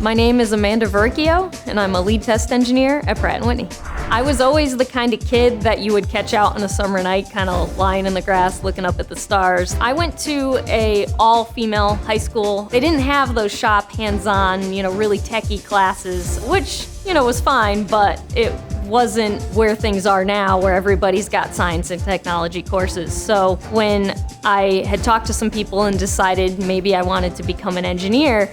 My name is Amanda Varricchio, and I'm a lead test engineer at Pratt Whitney. I was always the kind of kid that you would catch out on a summer night, kind of lying in the grass looking up at the stars. I went to a all-female high school. They didn't have those shop, hands-on, really techie classes, which, was fine, but it wasn't where things are now, where everybody's got science and technology courses. So when I had talked to some people and decided maybe I wanted to become an engineer,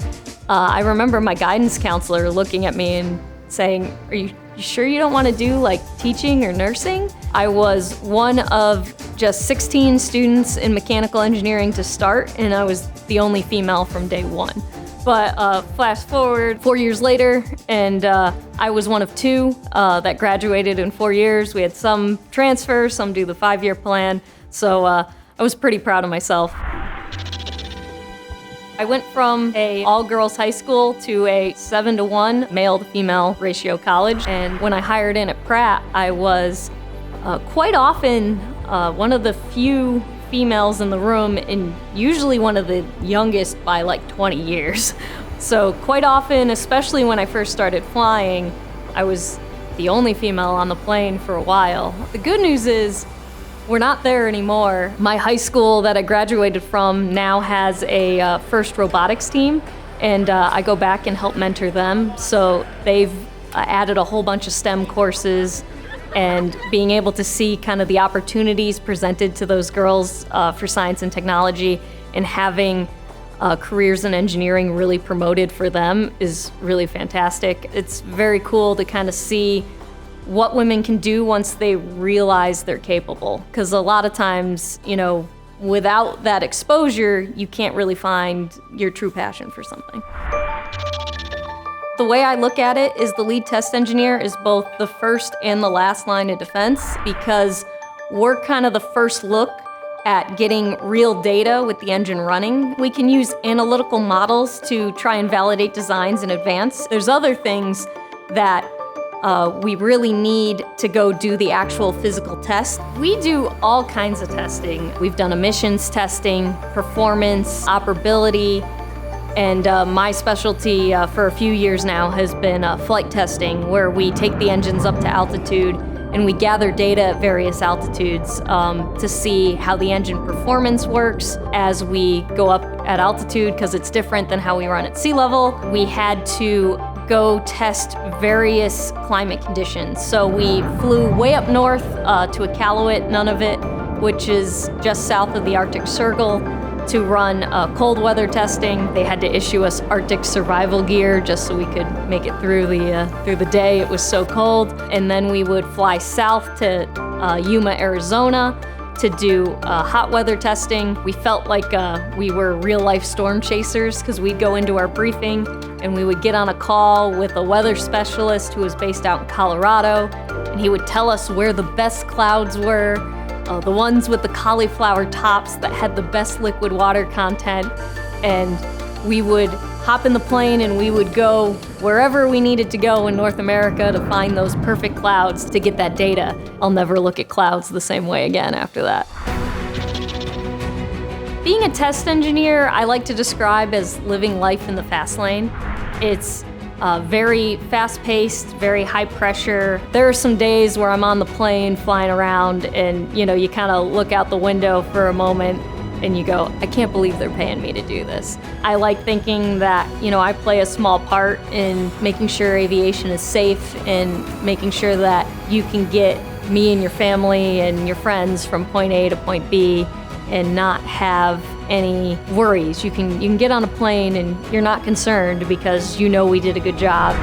I remember my guidance counselor looking at me and saying, "Are you sure you don't want to do like teaching or nursing?" I was one of just 16 students in mechanical engineering to start, and I was the only female from day one. But fast forward 4 years later, and I was one of two that graduated in 4 years. We had some transfer, some do the 5-year plan, so I was pretty proud of myself. I went from a all-girls high school to a 7-to-1 male-to-female ratio college, and when I hired in at Pratt, I was quite often one of the few females in the room, and usually one of the youngest by like 20 years. So quite often, especially when I first started flying, I was the only female on the plane for a while. The good news is we're not there anymore. My high school that I graduated from now has a first robotics team, and I go back and help mentor them. So they've added a whole bunch of STEM courses, and being able to see kind of the opportunities presented to those girls for science and technology, and having careers in engineering really promoted for them is really fantastic. It's very cool to kind of see what women can do once they realize they're capable. Because a lot of times, without that exposure, you can't really find your true passion for something. The way I look at it is the lead test engineer is both the first and the last line of defense, because we're kind of the first look at getting real data with the engine running. We can use analytical models to try and validate designs in advance. There's other things that we really need to go do the actual physical test. We do all kinds of testing. We've done emissions testing, performance, operability, and my specialty for a few years now has been flight testing, where we take the engines up to altitude and we gather data at various altitudes to see how the engine performance works as we go up at altitude, because it's different than how we run at sea level. We had to go test various climate conditions. So we flew way up north to Iqaluit, Nunavut, which is just south of the Arctic Circle, to run cold weather testing. They had to issue us Arctic survival gear just so we could make it through the day. It was so cold. And then we would fly south to Yuma, Arizona to do hot weather testing. We felt like we were real life storm chasers, because we'd go into our briefing and we would get on a call with a weather specialist who was based out in Colorado, and he would tell us where the best clouds were, the ones with the cauliflower tops that had the best liquid water content, and we would hop in the plane and we would go wherever we needed to go in North America to find those perfect clouds to get that data. I'll never look at clouds the same way again after that. Being a test engineer, I like to describe as living life in the fast lane. It's very fast-paced, very high pressure. There are some days where I'm on the plane flying around and you kind of look out the window for a moment and you go, I can't believe they're paying me to do this. I like thinking that I play a small part in making sure aviation is safe and making sure that you can get me and your family and your friends from point A to point B and not have any worries. You can get on a plane and you're not concerned because we did a good job.